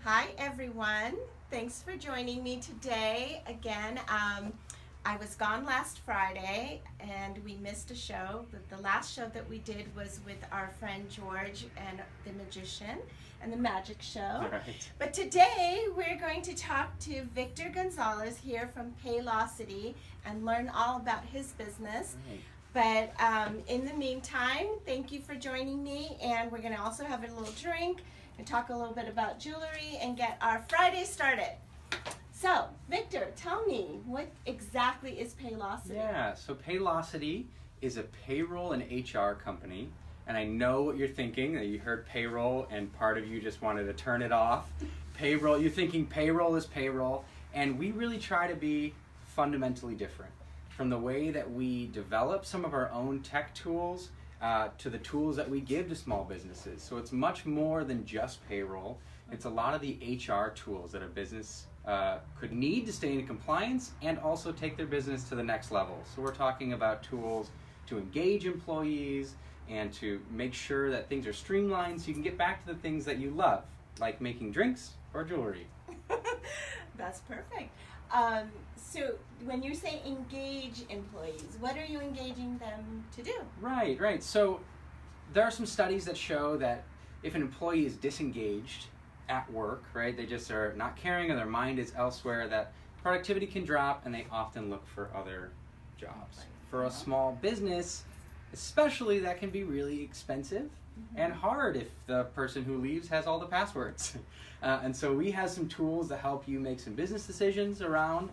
Hi everyone, thanks for joining me today. Again, I was gone last Friday and we missed a show. The last show that we did was with our friend George and the magician and the magic show. Right. But today we're going to talk to Victor Gonzalez here from Paylocity and learn all about his business. Right. But in the meantime, thank you for joining me, and we're going to also have a little drink and talk a little bit about jewelry and get our Friday started. So, Victor, tell me, what exactly is Paylocity? Yeah, so Paylocity is a payroll and HR company, and I know what you're thinking, that you heard payroll and part of you just wanted to turn it off. Payroll, you're thinking payroll is payroll, and we really try to be fundamentally different. From the way that we develop some of our own tech tools to the tools that we give to small businesses. So it's much more than just payroll. It's a lot of the HR tools that a business could need to stay in compliance and also take their business to the next level. So we're talking about tools to engage employees and to make sure that things are streamlined so you can get back to the things that you love, like making drinks or jewelry. That's perfect. So when you say engage employees, what are you engaging them to do? Right. So there are some studies that show that if an employee is disengaged at work, right, they just are not caring or their mind is elsewhere, that productivity can drop and they often look for other jobs. For a small business, especially, that can be really expensive and hard if the person who leaves has all the passwords. And so we have some tools that help you make some business decisions around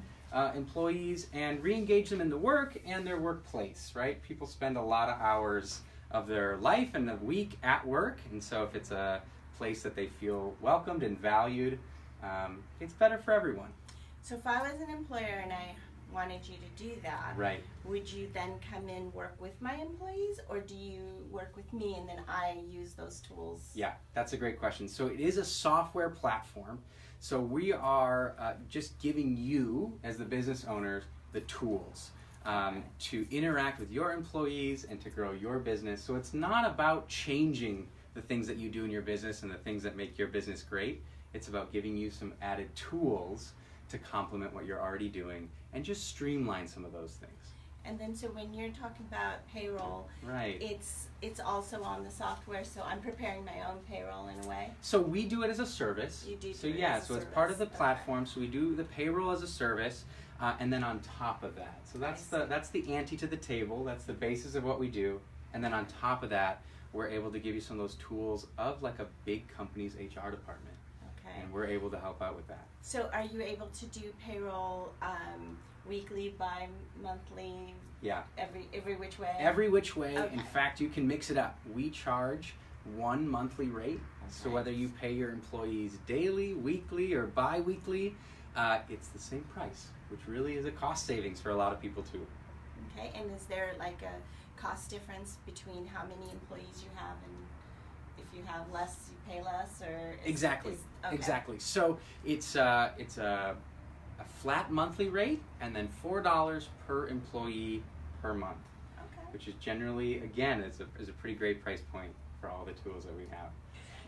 employees and re-engage them in the work and their workplace, right? People spend a lot of hours of their life and the week at work, and so if it's a place that they feel welcomed and valued, it's better for everyone. So if I was an employer and I wanted you to do that, Right. would you then come in work with my employees, or do you work with me and then I use those tools? Yeah, that's a great question. So it is a software platform. So we are just giving you, as the business owners, the tools to interact with your employees and to grow your business. So it's not about changing the things that you do in your business and the things that make your business great. It's about giving you some added tools to complement what you're already doing and just streamline some of those things. And then so when you're talking about payroll, Right. it's also on the software, so I'm preparing my own payroll in a way. So we do it as a service. You do So it yeah, as a so it's part of the service. platform. So we do the payroll as a service, and then on top of that, so that's the ante to the table. That's the basis of what we do, and then on top of that, we're able to give you some of those tools of like a big company's HR department, Okay. and we're able to help out with that. So are you able to do payroll weekly, bi-monthly, Yeah. every which way? Every which way. Okay. In fact, you can mix it up. We charge one monthly rate. So Okay. whether you pay your employees daily, weekly, or bi-weekly, it's the same price, which really is a cost savings for a lot of people too. Okay, and is there like a cost difference between how many employees you have and if you have less, you pay less, or Exactly. okay. Exactly. So it's a flat monthly rate, and then $4 per employee per month, Okay, which is generally, again, is a pretty great price point for all the tools that we have.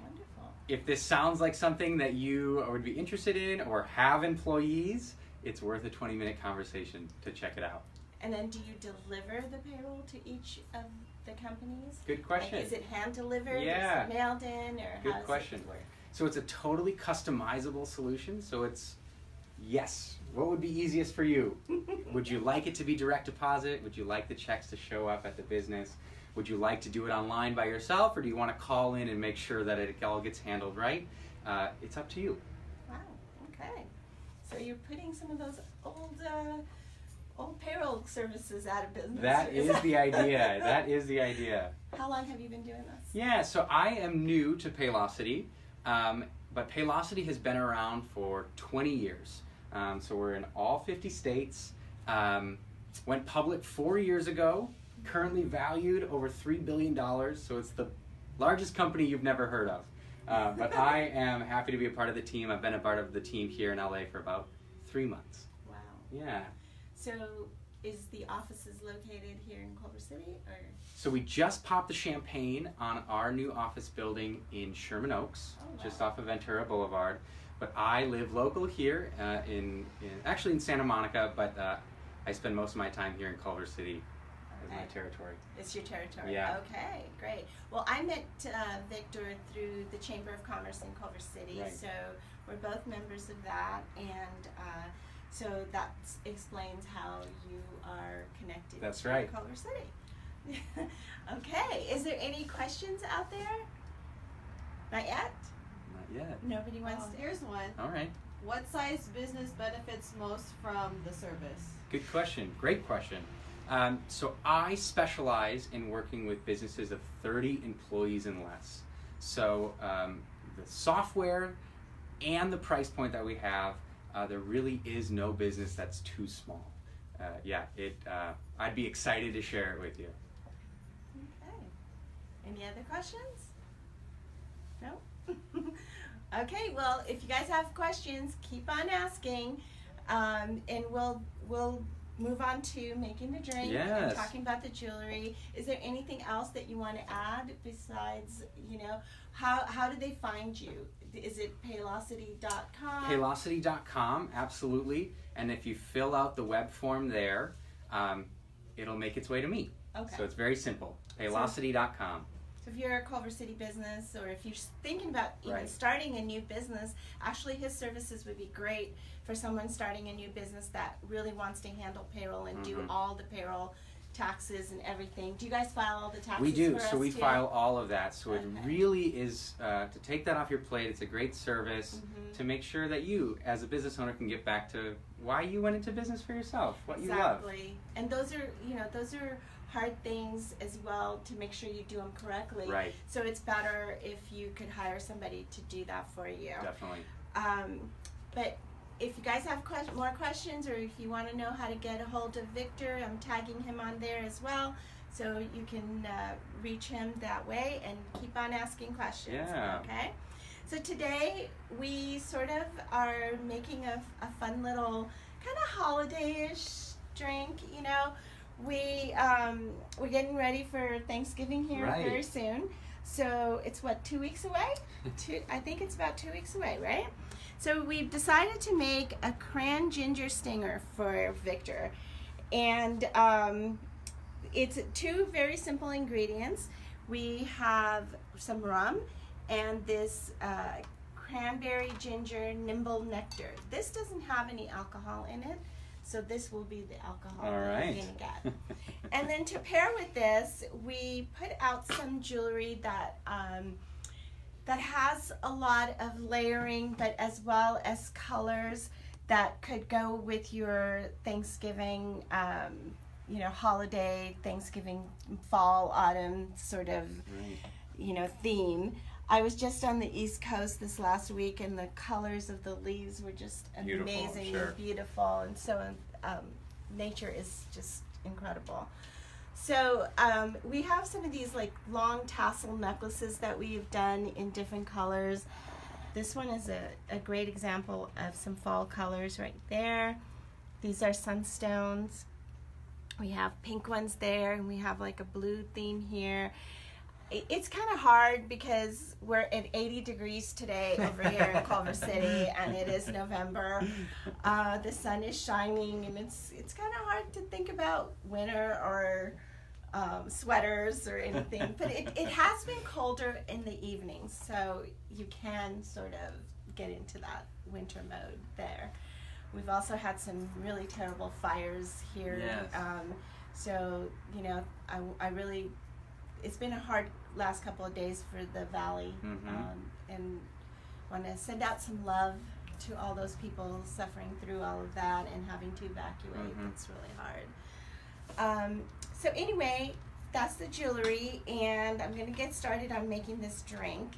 wonderful. If this sounds like something that you would be interested in or have employees, it's worth a 20-minute conversation to check it out. And then do you deliver the payroll to each of the companies? Good question. Like, is it hand delivered? Yeah. Is it mailed in, or Good how does question. it work? So it's a totally customizable solution. So it's, yes, what would be easiest for you? Would you like it to be direct deposit? Would you like the checks to show up at the business? Would you like to do it online by yourself, or do you want to call in and make sure that it all gets handled right? It's up to you. Wow. Okay. So you're putting some of those old payroll services out of business. That is the idea. That is the idea. How long have you been doing this? Yeah, so I am new to Paylocity, but Paylocity has been around for 20 years. So we're in all 50 states. Went public 4 years ago, currently valued over $3 billion, so it's the largest company you've never heard of. But I am happy to be a part of the team. I've been a part of the team here in LA for about 3 months. Wow. Yeah. So is the offices located here in Culver City, or? So we just popped the champagne on our new office building in Sherman Oaks, just off of Ventura Boulevard. But I live local here actually in Santa Monica, but I spend most of my time here in Culver City as my territory. It's your territory. Yeah. Okay, great. Well, I met Victor through the Chamber of Commerce in Culver City, Right. so we're both members of that, and so that explains how you are connected That's to right. Culver City. Okay, is there any questions out there? Not yet? Not yet. Nobody wants to? Here's one. All right. What size business benefits most from the service? Good question. Great question. So I specialize in working with businesses of 30 employees and less. So the software and the price point that we have, there really is no business that's too small. I'd be excited to share it with you. Okay. Any other questions? No? Okay, well, if you guys have questions, keep on asking, and we'll move on to making the drink and Yes. talking about the jewelry. Is there anything else that you want to add besides, how do they find you? Is it paylocity.com? Paylocity.com, absolutely. And if you fill out the web form there, it'll make its way to me. Okay. So it's very simple. Paylocity.com. So if you're a Culver City business, or if you're thinking about even Right. starting a new business, actually his services would be great for someone starting a new business that really wants to handle payroll and do all the payroll, taxes and everything. Do you guys file all the taxes? We do. For So us we too? file all of that. So it Okay. really is to take that off your plate. It's a great service to make sure that you, as a business owner, can get back to why you went into business for yourself, what you love. Exactly. And those are hard things as well to make sure you do them correctly. Right. So it's better if you could hire somebody to do that for you. Definitely. But if you guys have more questions, or if you want to know how to get a hold of Victor, I'm tagging him on there as well, so you can reach him that way and keep on asking questions. Yeah. Okay. So today we sort of are making a fun little kind of holiday-ish drink. We're getting ready for Thanksgiving here Right. very soon. So it's 2 weeks away? I think it's about 2 weeks away, right? So we've decided to make a Cran-Ginger Stinger for Victor. And it's 2 very simple ingredients. We have some rum and this cranberry ginger nimble nectar. This doesn't have any alcohol in it, so this will be the alcohol All that right. you're gonna get. And then to pair with this, we put out some jewelry that has a lot of layering, but as well as colors that could go with your Thanksgiving, holiday, Thanksgiving, fall, autumn sort of, Right. theme. I was just on the East Coast this last week, and the colors of the leaves were just Beautiful, amazing sure. and beautiful, and so nature is just incredible. So we have some of these like long tassel necklaces that we've done in different colors. This one is a great example of some fall colors right there. These are sunstones. We have pink ones there, and we have like a blue theme here. It's kind of hard because we're at 80 degrees today over here in Culver City, and it is November. The sun is shining, and it's kind of hard to think about winter or sweaters or anything. But it has been colder in the evenings, so you can sort of get into that winter mode there. We've also had some really terrible fires here. Yes. So, I really, it's been a hard last couple of days for the valley, and want to send out some love to all those people suffering through all of that and having to evacuate. It's really hard. So anyway, that's the jewelry, and I'm going to get started on making this drink.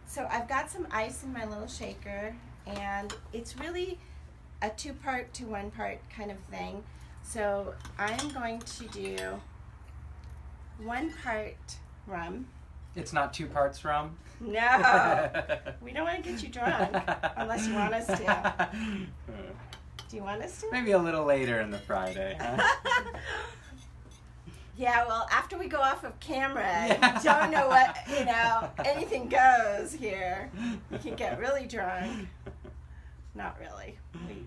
So I've got some ice in my little shaker, and it's really a 2-part to 1-part kind of thing. So I'm going to do 1 part rum. It's not 2 parts rum? No, we don't want to get you drunk unless you want us to. Do you want us to? Maybe a little later in the Friday, huh? Yeah, well, after we go off of camera, Yeah. you don't know what, anything goes here. You can get really drunk. Not really.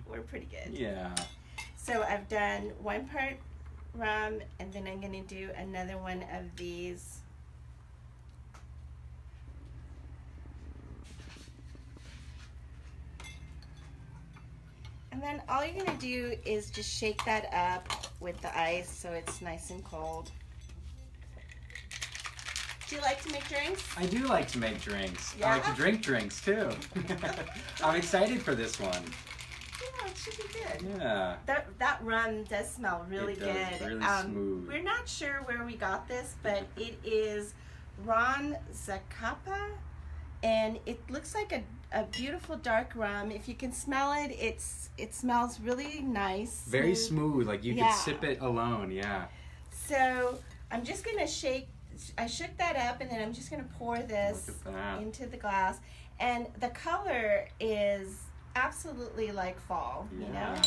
We're pretty good. Yeah. So I've done 1 part rum, and then I'm going to do another one of these. And then all you're going to do is just shake that up with the ice so it's nice and cold. Do you like to make drinks? I do like to make drinks. Yeah? I like to drink drinks too. I'm excited for this one. Yeah, it should be good. Yeah. That rum does smell really It does, good. really smooth. We're not sure where we got this, but it is Ron Zacapa, and it looks like a beautiful dark rum. If you can smell it, it smells really nice. Very smooth, like you Yeah. could sip it alone, yeah. So I'm just gonna shake. I shook that up, and then I'm just gonna pour this Look at that. into the glass, and the color is absolutely like fall. You know. Yeah.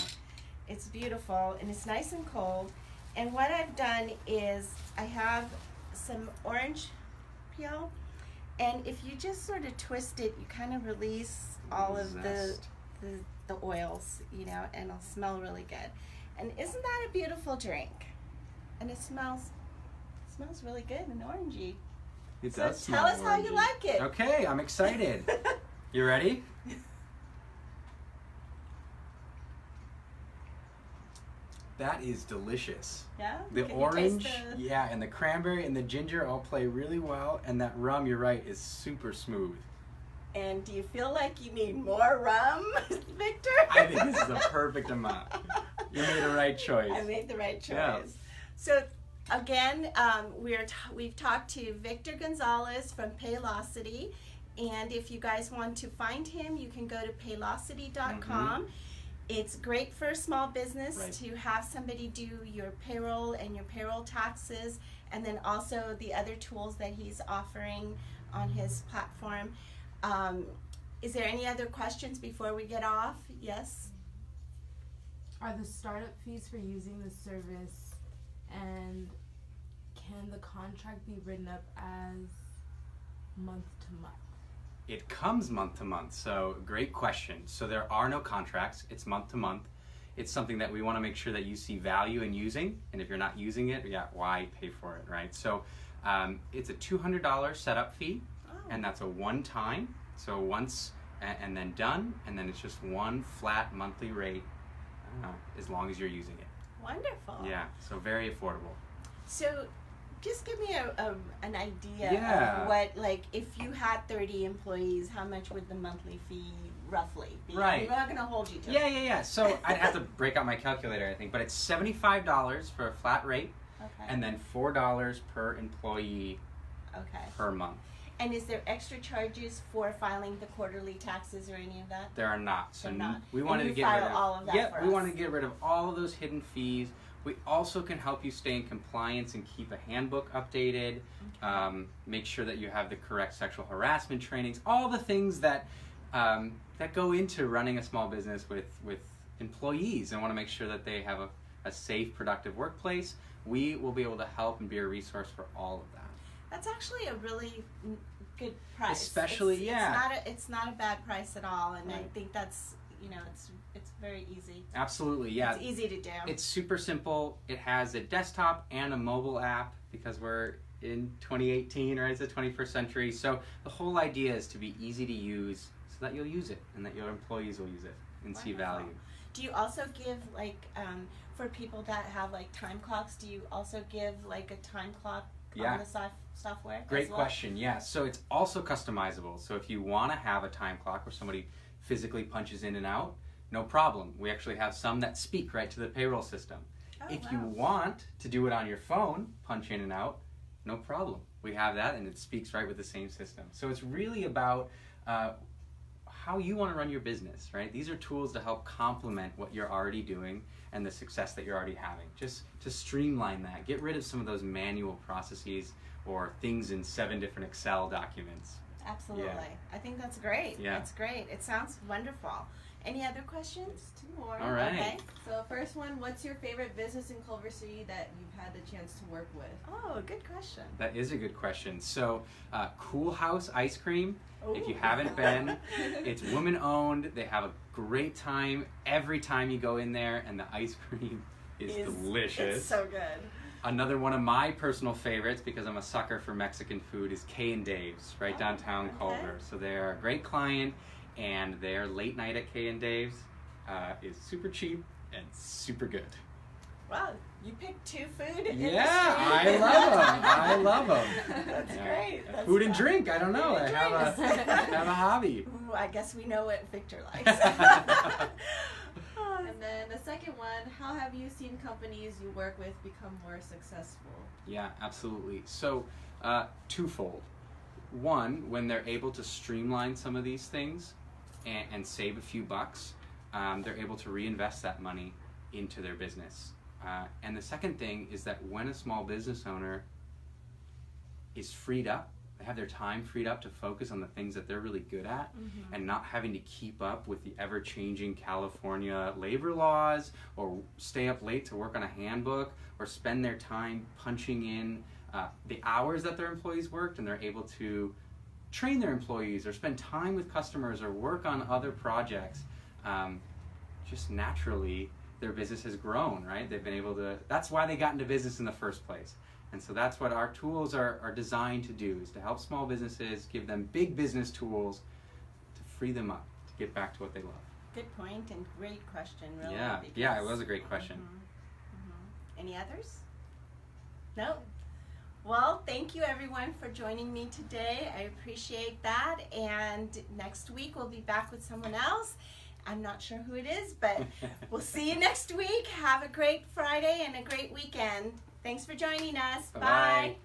It's beautiful, and it's nice and cold. And what I've done is I have some orange peel, and if you just sort of twist it, you kind of release all of Zest. the oils, and it'll smell really good. And isn't that a beautiful drink? And it smells really good and orangey. It So does tell smell us how you orangey. like it. Okay, I'm excited. You ready? That is delicious. Yeah? The Can you orange, taste the- yeah, and the cranberry and the ginger all play really well, and that rum, you're right, is super smooth. And do you feel like you need more rum, Victor? I think this is the perfect amount. You made a right choice. I made the right choice. Yeah. So again, we've talked to Victor Gonzalez from Paylocity, and if you guys want to find him, you can go to paylocity.com. It's great for a small business Right. to have somebody do your payroll and your payroll taxes, and then also the other tools that he's offering on his platform. Is there any other questions before we get off? Yes? Are the startup fees for using the service, and can the contract be written up as month to month? It comes month to month, so great question. So there are no contracts, it's month to month. It's something that we want to make sure that you see value in using, and if you're not using it, why pay for it, right? So it's a $200 setup fee, and that's a one-time, so once and then done, and then it's just one flat monthly rate as long as you're using it. Wonderful. Yeah, so very affordable. So just give me an idea Yeah. of what, like, if you had 30 employees, how much would the monthly fee roughly be? Right. We're not going to hold you to it. Yeah. So I'd have to break out my calculator, I think, but it's $75 for a flat rate, Okay. and then $4 per employee Okay. per month. And is there extra charges for filing the quarterly taxes or any of that? There are not. So They're not. we And wanted you to get file rid of all of that Yep, for we us. wanted to get rid of all of those hidden fees. We also can help you stay in compliance and keep a handbook updated. Make sure that you have the correct sexual harassment trainings. All the things that that go into running a small business with employees, and want to make sure that they have a safe, productive workplace. We will be able to help and be a resource for all of that. That's actually a really good price. Especially, It's not a bad price at all, and I Right. think that's, it's very easy. Absolutely, yeah. It's easy to do. It's super simple. It has a desktop and a mobile app because we're in 2018, right? It's the 21st century. So the whole idea is to be easy to use so that you'll use it and that your employees will use it and see Wonderful. value. Do you also give, for people that have time clocks, do you also give a time clock Yeah. on the software? Great as well? question. Yeah. So it's also customizable. So if you want to have a time clock where somebody physically punches in and out, no problem. We actually have some that speak right to the payroll system. Oh, If you wow. want to do it on your phone, punch in and out, no problem. We have that, and it speaks right with the same system. So it's really about how you want to run your business, right? These are tools to help complement what you're already doing and the success that you're already having. Just to streamline that, get rid of some of those manual processes or things in 7 different Excel documents. Absolutely. Yeah. I think that's great. Yeah. That's great. It sounds wonderful. Any other questions? 2 more. All right. Okay. So first one, what's your favorite business in Culver City that you've had the chance to work with? Oh, good question. That is a good question. So, Cool House Ice Cream, if you Ooh. haven't been, it's woman-owned. They have a great time every time you go in there, and the ice cream is delicious. It's so good. Another one of my personal favorites, because I'm a sucker for Mexican food, is K and Dave's, right downtown okay. Culver. So they're a great client, and their late night at K and Dave's is super cheap and super good. Wow, you picked 2 food Yeah, I love them. I love them. That's great. That's Food and fun. drink. I don't know. I Food have and a drinks. have a hobby. Ooh, I guess we know what Victor likes. And then the second one, how have you seen companies you work with become more successful? Yeah, absolutely. So, twofold. One, when they're able to streamline some of these things and save a few bucks, they're able to reinvest that money into their business. And the second thing is that when a small business owner is freed up, they have their time freed up to focus on the things that they're really good at, and not having to keep up with the ever-changing California labor laws, or stay up late to work on a handbook, or spend their time punching in the hours that their employees worked, and they're able to train their employees or spend time with customers or work on other projects. Just naturally, their business has grown, right? They've been able to, that's why they got into business in the first place. And so that's what our tools are designed to do, is to help small businesses, give them big business tools to free them up, to get back to what they love. Good point and great question, really. Yeah, it was a great question. Any others? No? Well, thank you everyone for joining me today. I appreciate that. And next week we'll be back with someone else. I'm not sure who it is, but we'll see you next week. Have a great Friday and a great weekend. Thanks for joining us. Bye-bye. Bye.